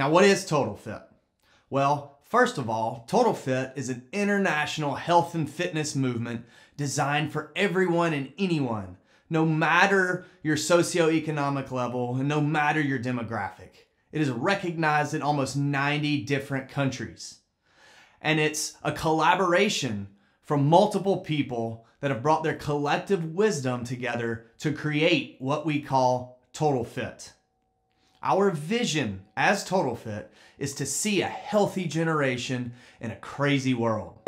Now, what is Totalfit? Well, first of all, Totalfit is an international health and fitness movement designed for everyone and anyone, no matter your socioeconomic level and no matter your demographic. It is recognized in almost 90 different countries. And it's a collaboration from multiple people that have brought their collective wisdom together to create what we call Totalfit. Our vision as Totalfit is to see a healthy generation in a crazy world.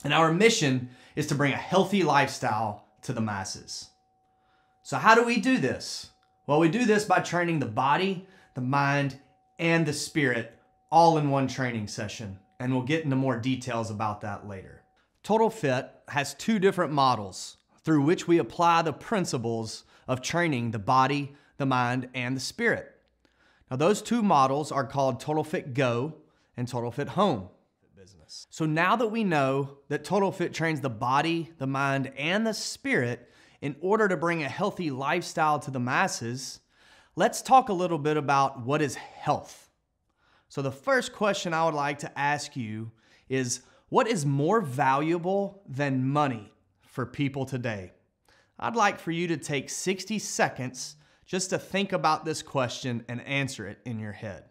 And our mission is to bring a healthy lifestyle to the masses. So how do we do this? Well, we do this by training the body, the mind, and the spirit all in one training session. And we'll get into more details about that later. Totalfit has two different models through which we apply the principles of training the body, the mind, and the spirit. Now, those two models are called Totalfit Go and Totalfit Home. So now that we know that Totalfit trains the body, the mind, and the spirit in order to bring a healthy lifestyle to the masses, let's talk a little bit about what is health. So the first question I would like to ask you is, what is more valuable than money for people today? I'd like for you to take 60 seconds just to think about this question and answer it in your head.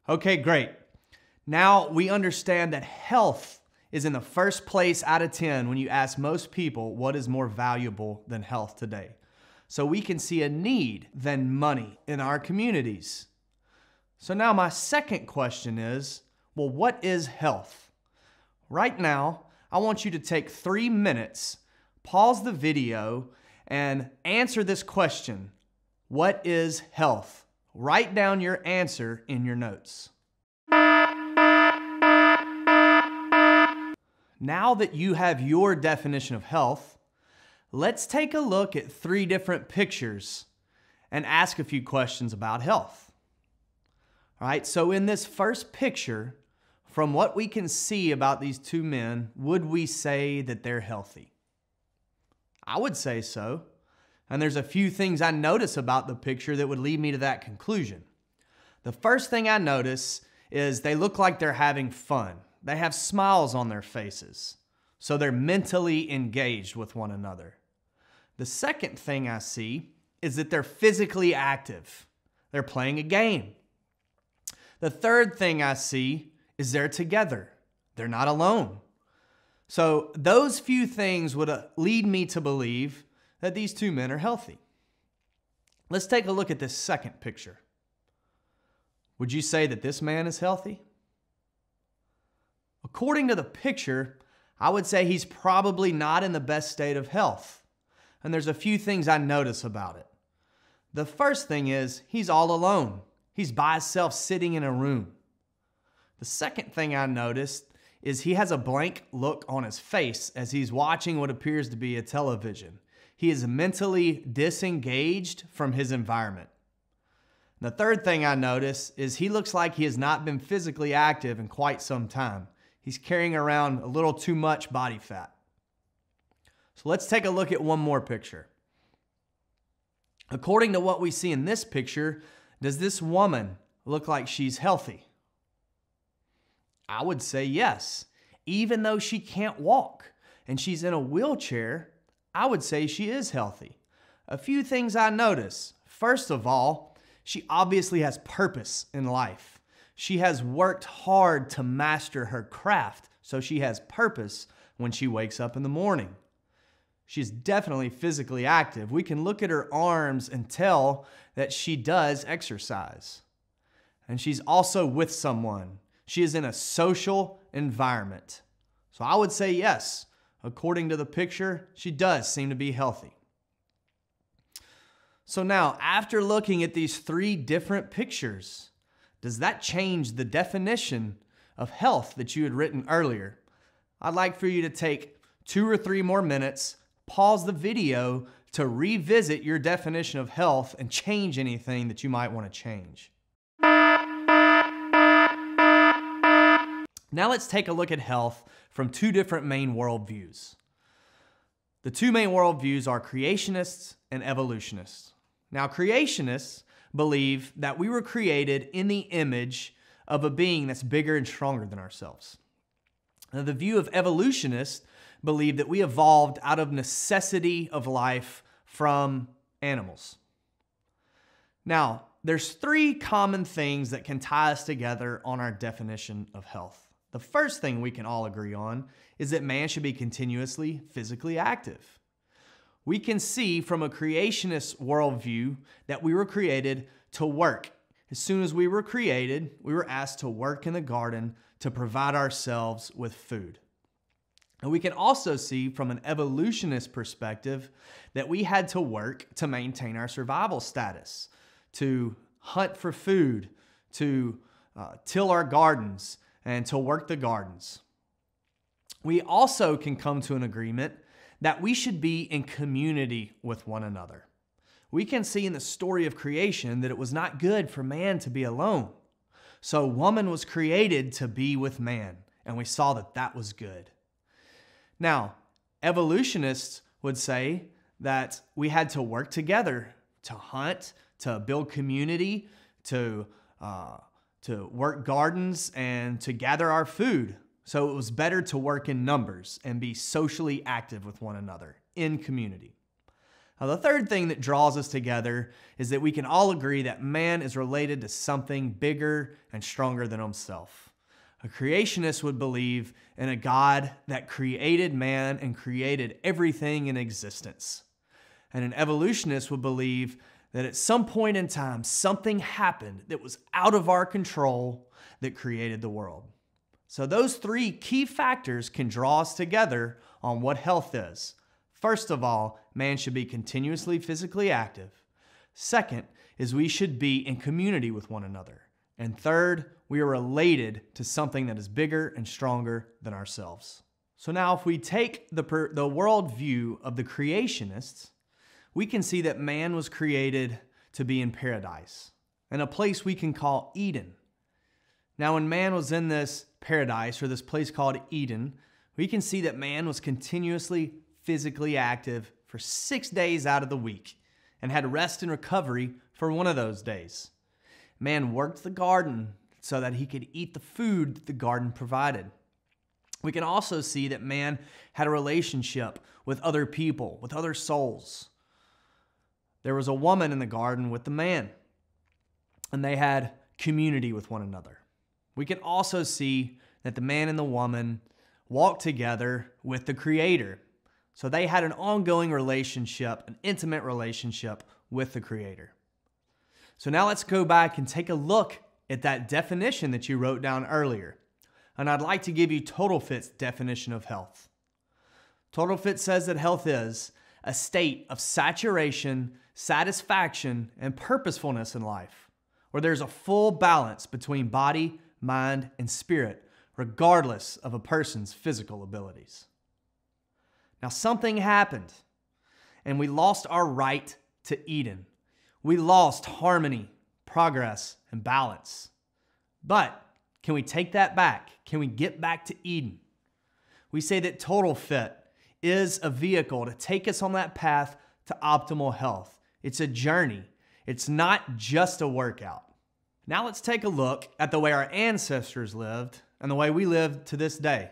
Okay, great. Now we understand that health is in the first place out of 10 when you ask most people what is more valuable than health today. So we can see a need than money in our communities. So now my second question is, well, what is health? Right now, I want you to take 3 minutes, pause the video, and answer this question. What is health? Write down your answer in your notes. Now that you have your definition of health, let's take a look at 3 different pictures and ask a few questions about health. All right, so in this first picture, from what we can see about these 2 men, would we say that they're healthy? I would say so. And there's a few things I notice about the picture that would lead me to that conclusion. The first thing I notice is they look like they're having fun. They have smiles on their faces. So they're mentally engaged with one another. The second thing I see is that they're physically active. They're playing a game. The third thing I see is they're together. They're not alone. So those few things would lead me to believe that these two men are healthy. Let's take a look at this second picture. Would you say that this man is healthy? According to the picture, I would say he's probably not in the best state of health. And there's a few things I notice about it. The first thing is he's all alone. He's by himself sitting in a room. The second thing I noticed is he has a blank look on his face as he's watching what appears to be a television. He is mentally disengaged from his environment. The third thing I notice is he looks like he has not been physically active in quite some time. He's carrying around a little too much body fat. So let's take a look at one more picture. According to what we see in this picture, does this woman look like she's healthy? I would say yes. Even though she can't walk and she's in a wheelchair, I would say she is healthy. A few things I notice. First of all, she obviously has purpose in life. She has worked hard to master her craft, so she has purpose when she wakes up in the morning. She's definitely physically active. We can look at her arms and tell that she does exercise. And she's also with someone. She is in a social environment. So I would say yes. According to the picture, she does seem to be healthy. So now, after looking at these three different pictures, does that change the definition of health that you had written earlier? I'd like for you to take 2 or 3 more minutes, pause the video to revisit your definition of health and change anything that you might want to change. Now let's take a look at health from 2 different main worldviews. The 2 main worldviews are creationists and evolutionists. Now, creationists believe that we were created in the image of a being that's bigger and stronger than ourselves. Now, the view of evolutionists believe that we evolved out of necessity of life from animals. Now, there's 3 common things that can tie us together on our definition of health. The first thing we can all agree on is that man should be continuously physically active. We can see from a creationist worldview that we were created to work. As soon as we were created, we were asked to work in the garden to provide ourselves with food. And we can also see from an evolutionist perspective that we had to work to maintain our survival status, to hunt for food, to till our gardens, and to work the gardens. We also can come to an agreement that we should be in community with one another. We can see in the story of creation that it was not good for man to be alone. So woman was created to be with man, and we saw that that was good. Now, evolutionists would say that we had to work together to hunt, to build community, to work gardens, and to gather our food. So it was better to work in numbers and be socially active with one another in community. Now, the third thing that draws us together is that we can all agree that man is related to something bigger and stronger than himself. A creationist would believe in a God that created man and created everything in existence. And an evolutionist would believe that at some point in time, something happened that was out of our control that created the world. So those 3 key factors can draw us together on what health is. First of all, man should be continuously physically active. Second is we should be in community with one another. And third, we are related to something that is bigger and stronger than ourselves. So now if we take the worldview of the creationists, we can see that man was created to be in paradise, in a place we can call Eden. Now, when man was in this paradise, or this place called Eden, we can see that man was continuously physically active for 6 days out of the week and had rest and recovery for one of those days. Man worked the garden so that he could eat the food that the garden provided. We can also see that man had a relationship with other people, with other souls. There was a woman in the garden with the man. and they had community with one another. We can also see that the man and the woman walked together with the Creator. So they had an ongoing relationship, an intimate relationship with the Creator. So now let's go back and take a look at that definition that you wrote down earlier. And I'd like to give you Totalfit's definition of health. Totalfit says that health is a state of saturation, satisfaction, and purposefulness in life, where there's a full balance between body, mind, and spirit, regardless of a person's physical abilities. Now, something happened, and we lost our right to Eden. We lost harmony, progress, and balance. But can we take that back? Can we get back to Eden? We say that Totalfit is a vehicle to take us on that path to optimal health. It's a journey. It's not just a workout. Now let's take a look at the way our ancestors lived and the way we live to this day.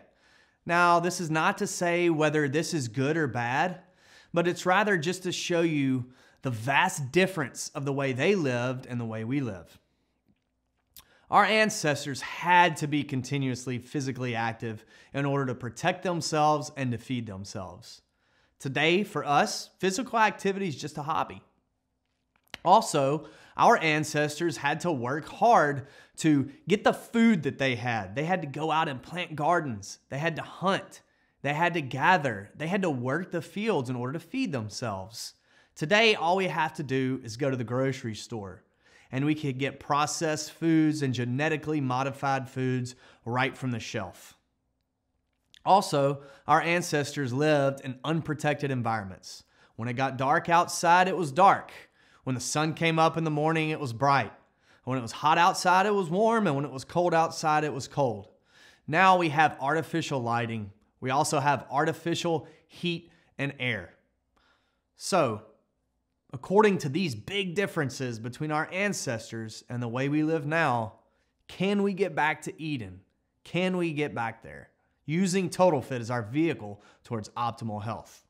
Now, this is not to say whether this is good or bad, but it's rather just to show you the vast difference of the way they lived and the way we live. Our ancestors had to be continuously physically active in order to protect themselves and to feed themselves. Today, for us, physical activity is just a hobby. Also, our ancestors had to work hard to get the food that they had. They had to go out and plant gardens. They had to hunt. They had to gather. They had to work the fields in order to feed themselves. Today, all we have to do is go to the grocery store, and we can get processed foods and genetically modified foods right from the shelf. Also, our ancestors lived in unprotected environments. When it got dark outside, it was dark. When the sun came up in the morning, it was bright. When it was hot outside, it was warm. And when it was cold outside, it was cold. Now we have artificial lighting. We also have artificial heat and air. So, according to these big differences between our ancestors and the way we live now, can we get back to Eden? Can we get back there? Using Totalfit as our vehicle towards optimal health.